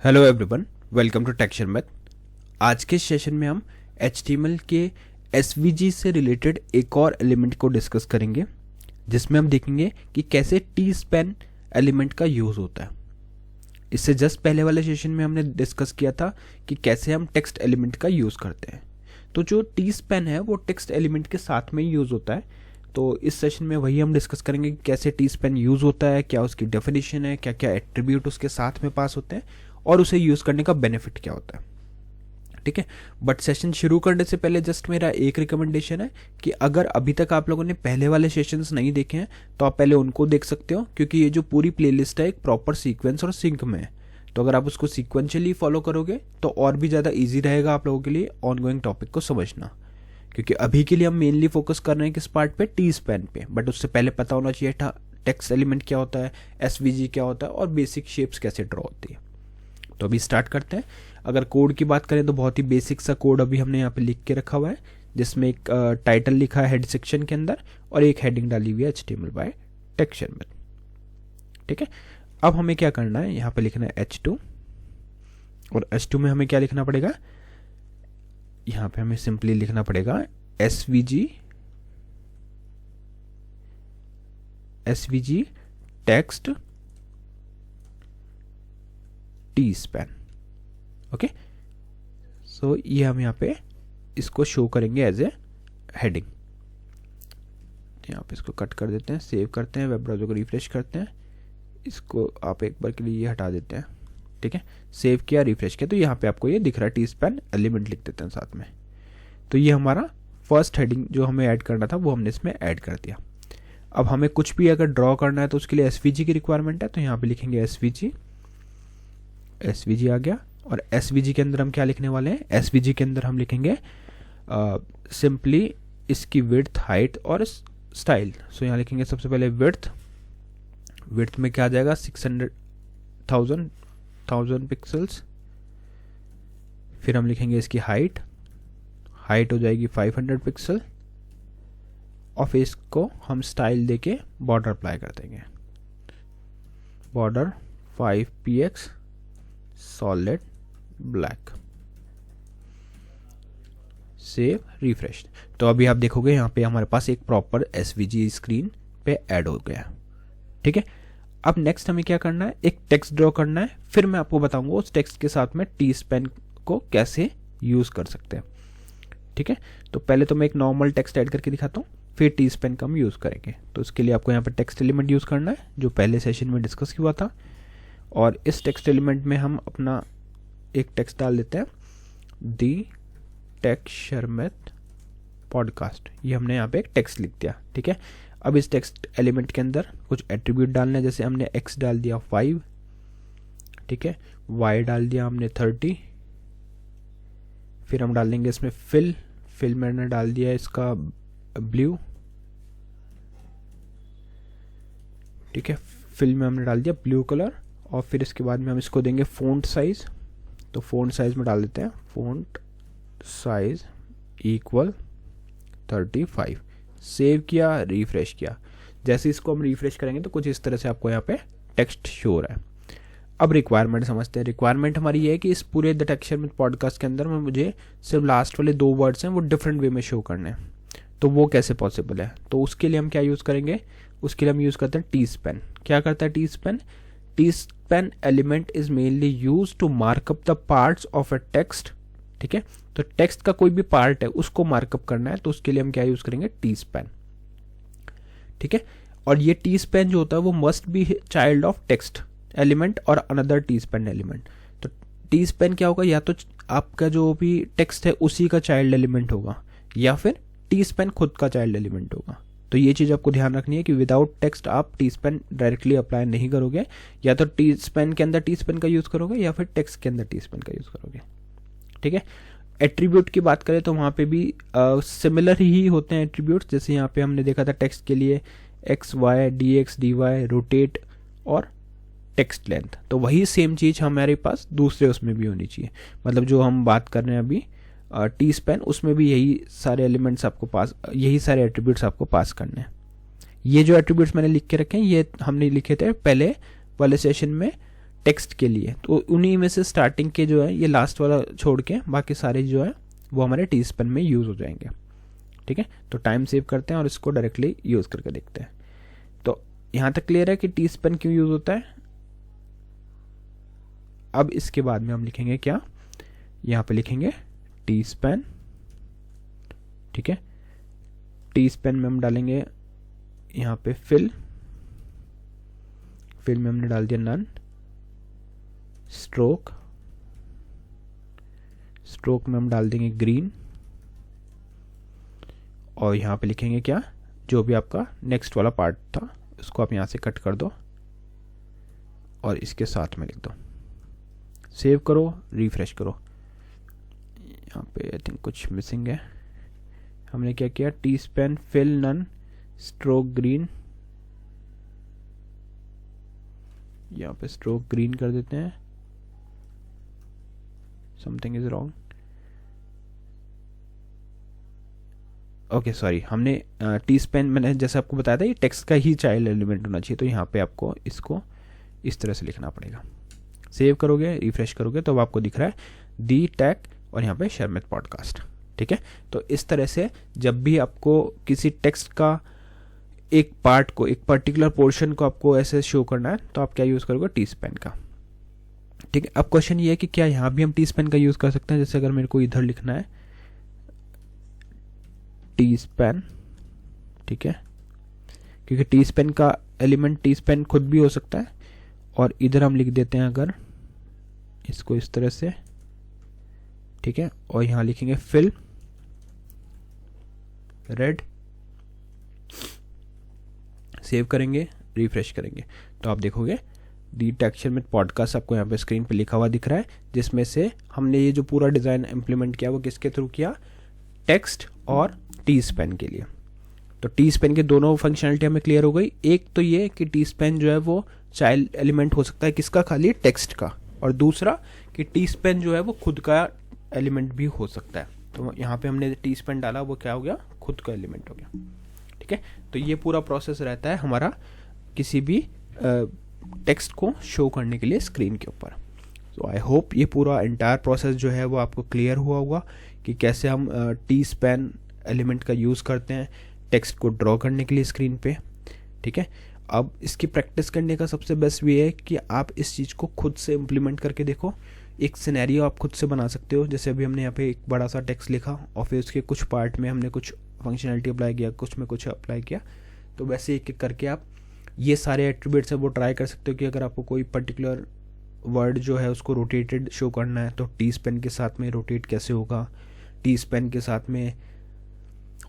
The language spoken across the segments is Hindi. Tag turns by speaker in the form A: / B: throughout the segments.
A: Hello everyone, welcome to texture math. आज के सेशन में हम HTML के SVG से रिलेटेड एक और एलिमेंट को डिस्कस करेंगे, जिसमें हम देखेंगे कि कैसे T-span एलिमेंट का यूज़ होता है। इससे जस्ट पहले वाले सेशन में हमने डिस्कस किया था कि कैसे हम टेक्स्ट एलिमेंट का यूज़ करते हैं। तो जो T-span है वो टेक्स्ट एलिमेंट के साथ में ही यूज़ होता है। तो इस सेशन में वही हम डिस्कस करेंगे कि कैसे T-span यूज़ होता है, क्या उसकी डेफिनेशन है, क्या क्या एट्रीब्यूट उसके साथ में पास होते हैं और उसे यूज़ करने का बेनिफिट क्या होता है। ठीक है, बट सेशन शुरू करने से पहले जस्ट मेरा एक रिकमेंडेशन है कि अगर अभी तक आप लोगों ने पहले वाले सेशंस नहीं देखे हैं तो आप पहले उनको देख सकते हो, क्योंकि ये जो पूरी प्लेलिस्ट है एक प्रॉपर सीक्वेंस और सिंक में है। तो अगर आप उसको सीक्वेंशियली फॉलो करोगे तो और भी ज़्यादा ईजी रहेगा आप लोगों के लिए ऑनगोइंग टॉपिक को समझना, क्योंकि अभी के लिए हम मेनली फोकस कर रहे हैं किस पार्ट पे, T-span पे। बट उससे पहले पता होना चाहिए था टेक्स्ट एलिमेंट क्या होता है, SVG क्या होता है और बेसिक शेप्स कैसे ड्रॉ होती है। तो अभी स्टार्ट करते हैं। अगर कोड की बात करें तो बहुत ही बेसिक सा कोड अभी हमने यहाँ पे लिख के रखा हुआ है, जिसमें एक टाइटल लिखा है हेड सेक्शन के अंदर और एक हेडिंग डाली हुई है HTML बाय टेक्सचर मैथ। ठीक है, अब हमें क्या करना है, यहाँ पे लिखना है H2 और H2 में हमें क्या लिखना पड़ेगा, यहाँ पे हमें सिंपली लिखना पड़ेगा SVG टेक्स्ट T-span। ओके, सो ये हम यहाँ पे इसको शो करेंगे एज ए हेडिंग। यहाँ पे इसको कट कर देते हैं, सेव करते हैं, वेब ब्राउज़र को रिफ्रेश करते हैं, इसको आप एक बार के लिए ये हटा देते हैं। ठीक है, सेव किया, रिफ्रेश किया, तो यहाँ पे आपको ये दिख रहा है T-span एलिमेंट लिख देते हैं साथ में। तो ये हमारा फर्स्ट हेडिंग जो हमें ऐड करना था वो हमने इसमें ऐड कर दिया। अब हमें कुछ भी अगर ड्रॉ करना है तो उसके लिए SVG की रिक्वायरमेंट है, तो यहाँ पे लिखेंगे SVG आ गया। और SVG के अंदर हम क्या लिखने वाले हैं, SVG के अंदर हम लिखेंगे सिंपली इसकी विड्थ, हाइट और स्टाइल। सो यहाँ लिखेंगे सबसे पहले विड्थ में क्या आ जाएगा 600,000 पिक्सल्स। फिर हम लिखेंगे इसकी हाइट हो जाएगी 500 पिक्सल और फिर इसको हम स्टाइल देके बॉर्डर अप्लाई कर देंगे, border 5px solid black. Save, refresh. तो अभी आप देखोगे यहाँ पे हमारे पास एक प्रॉपर SVG स्क्रीन पे ऐड हो गया। ठीक है, अब नेक्स्ट हमें क्या करना है, एक टेक्स्ट ड्रॉ करना है। फिर मैं आपको बताऊंगा उस टेक्स्ट के साथ में T-span को कैसे यूज कर सकते हैं। ठीक है, तो पहले तो मैं एक नॉर्मल टेक्स्ट ऐड करके दिखाता हूँ, फिर T-span का हम यूज करेंगे। तो उसके लिए आपको यहाँ पे टेक्स्ट एलिमेंट यूज करना है जो पहले सेशन में डिस्कस हुआ था, और इस टेक्स्ट एलिमेंट में हम अपना एक टेक्स्ट डाल देते हैं, दी टेक्सचर मैथ पॉडकास्ट। ये हमने यहाँ पे एक टेक्स्ट लिख दिया। ठीक है, अब इस टेक्स्ट एलिमेंट के अंदर कुछ एट्रीब्यूट डालने हैं, जैसे हमने x डाल दिया 5, ठीक है, y डाल दिया हमने 30, फिर हम डाल देंगे इसमें फिल मैंने डाल दिया इसका ब्लू। ठीक है, फिल में हमने डाल दिया ब्लू कलर, और फिर इसके बाद में हम इसको देंगे फ़ॉन्ट साइज। तो फ़ॉन्ट साइज में डाल देते हैं फ़ॉन्ट साइज इक्वल 35। सेव किया, रिफ्रेश किया। जैसे इसको हम रिफ्रेश करेंगे तो कुछ इस तरह से आपको यहाँ पे टेक्स्ट शो हो रहा है। अब रिक्वायरमेंट समझते हैं। रिक्वायरमेंट हमारी ये है कि इस पूरे द टेक्सचर मैथ पॉडकास्ट के अंदर में मुझे सिर्फ लास्ट वाले 2 वर्ड्स हैं वो डिफरेंट वे में शो करने हैं। तो वो कैसे पॉसिबल है, तो उसके लिए हम क्या यूज़ करेंगे, उसके लिए हम यूज़ करते हैं T-span। क्या करता है T-span element is mainly use to markup the parts of a text. ठीक है, तो टेक्स्ट का कोई भी पार्ट है उसको मार्कअप करना है, तो उसके लिए हम क्या यूज करेंगे, T-span। ठीक है, और ये T-span जो होता है वो must be child of text element और अनदर T-span एलिमेंट। तो T-span क्या होगा, या तो आपका जो भी टेक्स्ट है उसी का चाइल्ड एलिमेंट होगा, या फिर T-span खुद का चाइल्ड एलिमेंट होगा। तो ये चीज़ आपको ध्यान रखनी है कि विदाउट टेक्स्ट आप T-span डायरेक्टली अप्लाई नहीं करोगे, या तो T-span के अंदर T-span का यूज़ करोगे या फिर टेक्स्ट के अंदर T-span का यूज़ करोगे। ठीक है, एट्रीब्यूट की बात करें तो वहाँ पे भी सिमिलर ही होते हैं एट्रीब्यूट्स। जैसे यहाँ पे हमने देखा था टेक्स्ट के लिए x, y, dx, dy, rotate और टेक्स्ट लेंथ, तो वही सेम चीज़ हमारे पास दूसरे उसमें भी होनी चाहिए। मतलब जो हम बात कर रहे हैं अभी T-span, उसमें भी यही सारे एलिमेंट्स आपको पास, यही सारे एट्रीब्यूट्स आपको पास करने हैं। ये जो एट्रीब्यूट्स मैंने लिख के रखे हैं ये हमने लिखे थे पहले वाले सेशन में टेक्स्ट के लिए, तो उन्हीं में से स्टार्टिंग के जो है ये लास्ट वाला छोड़ के बाकी सारे जो है वो हमारे टी स्पेन में यूज़ हो जाएंगे। ठीक है, तो टाइम सेव करते हैं और इसको डायरेक्टली यूज़ करके देखते हैं। तो यहाँ तक क्लियर है कि टी स्पेन क्यों यूज़ होता है। अब इसके बाद में हम लिखेंगे क्या, यहाँ पे लिखेंगे टी स्पेन। ठीक है, टी स्पेन में हम डालेंगे यहाँ पे फिल में हमने डाल दिया नन, स्ट्रोक में हम डाल देंगे ग्रीन, और यहाँ पे लिखेंगे क्या, जो भी आपका नेक्स्ट वाला पार्ट था उसको आप यहाँ से कट कर दो और इसके साथ में लिख दो। सेव करो, रिफ्रेश करो। यहाँ पे आई थिंक कुछ मिसिंग है। हमने क्या किया, T span fill none stroke green, यहाँ पे स्ट्रोक ग्रीन कर देते हैं। Something is wrong. Okay sorry, हमने टी स्पेन, मैंने जैसे आपको बताया था ये टेक्स्ट का ही चाइल्ड एलिमेंट होना चाहिए, तो यहाँ पे आपको इसको इस तरह से लिखना पड़ेगा। सेव करोगे, रिफ्रेश करोगे तो अब आपको दिख रहा है दी टैग और यहाँ पे शर्मित पॉडकास्ट। ठीक है, तो इस तरह से जब भी आपको किसी टेक्स्ट का एक पार्ट को, एक पर्टिकुलर पोर्शन को आपको ऐसे शो करना है तो आप क्या यूज़ करोगे, टी स्पेन का। ठीक है, अब क्वेश्चन ये है कि क्या यहाँ भी हम टी स्पेन का यूज़ कर सकते हैं। जैसे अगर मेरे को इधर लिखना है टी स्पेन, ठीक है, क्योंकि टी स्पेन का एलिमेंट टी स्पेन खुद भी हो सकता है, और इधर हम लिख देते हैं अगर इसको इस तरह से। ठीक है, और यहाँ लिखेंगे फिल रेड, सेव करेंगे, रिफ्रेश करेंगे तो आप देखोगे दी टेक्सचर में पॉडकास्ट आपको यहाँ पे स्क्रीन पे लिखा हुआ दिख रहा है, जिसमें से हमने ये जो पूरा डिज़ाइन इम्प्लीमेंट किया वो किसके थ्रू किया, टेक्स्ट और टी स्पेन के लिए। तो टी स्पेन के दोनों फंक्शनलिटी हमें क्लियर हो गई। एक तो ये कि टी स्पेन जो है वो चाइल्ड एलिमेंट हो सकता है किसका, खाली टेक्स्ट का, और दूसरा कि टी स्पेन जो है वो खुद का एलिमेंट भी हो सकता है। तो यहाँ पे हमने टी स्पेन डाला, वो क्या हो गया, खुद का एलिमेंट हो गया। ठीक है, तो ये पूरा प्रोसेस रहता है हमारा किसी भी टेक्स्ट को शो करने के लिए स्क्रीन के ऊपर। तो आई होप ये पूरा एंटायर प्रोसेस जो है वो आपको क्लियर हुआ होगा कि कैसे हम टी स्पेन एलिमेंट का यूज़ करते हैं टेक्स्ट को ड्रॉ करने के लिए स्क्रीन पे। ठीक है, अब इसकी प्रैक्टिस करने का सबसे बेस्ट वे है कि आप इस चीज़ को खुद से इम्प्लीमेंट करके देखो। एक सिनेरियो आप खुद से बना सकते हो। जैसे अभी हमने यहाँ पे एक बड़ा सा टेक्स्ट लिखा और फिर उसके कुछ पार्ट में हमने कुछ फंक्शनलिटी अप्लाई किया, कुछ में कुछ अप्लाई किया, तो वैसे एक एक करके आप ये सारे एट्रीब्यूट्स है वो ट्राई कर सकते हो कि अगर आपको कोई पर्टिकुलर वर्ड जो है उसको रोटेटेड शो करना है तो टी स्पेन के साथ में रोटेट कैसे होगा, टी स्पेन के साथ में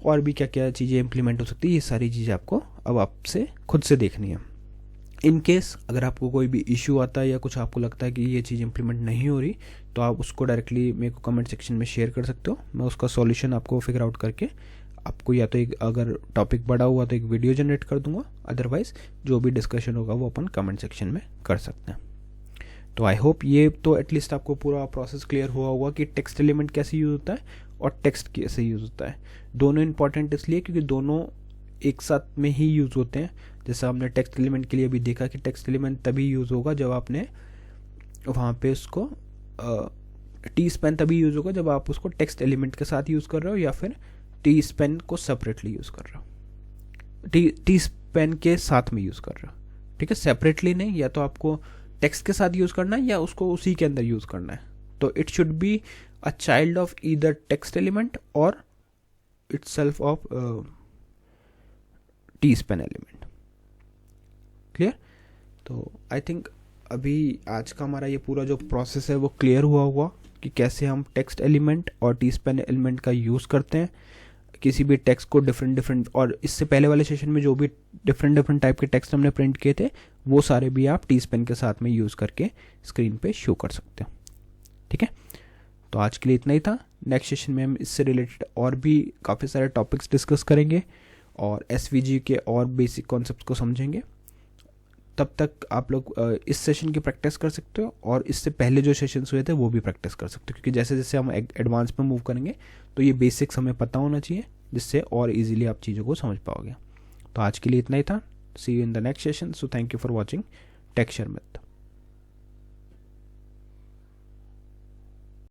A: और भी क्या क्या चीज़ें इंप्लीमेंट हो सकती है, ये सारी चीज़ें आपको अब आपसे खुद से देखनी है। इन केस अगर आपको कोई भी इशू आता है या कुछ आपको लगता है कि ये चीज़ इंप्लीमेंट नहीं हो रही तो आप उसको डायरेक्टली मेरे को कमेंट सेक्शन में शेयर कर सकते हो। मैं उसका सॉल्यूशन आपको फिगर आउट करके आपको या तो एक, अगर टॉपिक बड़ा हुआ तो एक वीडियो जनरेट कर दूंगा, अदरवाइज जो भी डिस्कशन होगा वो अपन कमेंट सेक्शन में कर सकते हैं। तो आई होप ये तो एटलीस्ट आपको पूरा प्रोसेस क्लियर हुआ होगा कि टेक्स्ट एलिमेंट कैसे यूज़ होता है और टेक्स्ट कैसे यूज़ होता है। दोनों इंपॉर्टेंट इसलिए क्योंकि दोनों एक साथ में ही यूज़ होते हैं। जैसा हमने टेक्स्ट एलिमेंट के लिए भी देखा कि टेक्स्ट एलिमेंट तभी यूज़ होगा जब आपने वहाँ पे उसको टी स्पेन तभी यूज़ होगा जब आप उसको टेक्स्ट एलिमेंट के साथ यूज़ कर रहे हो या फिर टी स्पेन को सेपरेटली यूज़ कर रहे हो, टी स्पेन के साथ में यूज़ कर रहे हो। ठीक है, सेपरेटली नहीं, या तो आपको टेक्स्ट के साथ यूज़ करना है या उसको उसी के अंदर यूज़ करना है। तो it should be a child of either text element और itself of T Spain element. Clear? तो आई थिंक अभी आज का हमारा ये पूरा जो प्रोसेस है वो क्लियर हुआ होगा कि कैसे हम टेक्स्ट एलिमेंट और टी स्पेन एलिमेंट का यूज़ करते हैं किसी भी टेक्स्ट को डिफरेंट, और इससे पहले वाले सेशन में जो भी डिफरेंट टाइप के टेक्स्ट हमने प्रिंट किए थे वो सारे भी आप टी स्पेन के साथ में यूज़ करके स्क्रीन पे शो कर सकते हो। ठीक है, तो आज के लिए इतना ही था। नेक्स्ट सेशन में हम इससे रिलेटेड और भी काफ़ी सारे टॉपिक्स डिस्कस करेंगे और एसवीजी के और बेसिक कॉन्सेप्ट को समझेंगे। तब तक आप लोग इस सेशन की प्रैक्टिस कर सकते हो और इससे पहले जो सेशंस हुए थे वो भी प्रैक्टिस कर सकते हो, क्योंकि जैसे जैसे हम एडवांस में मूव करेंगे तो ये बेसिक्स हमें पता होना चाहिए जिससे और इजीली आप चीज़ों को समझ पाओगे। तो आज के लिए इतना ही था। See you in the next session. So thank you for watching tech Sharmit.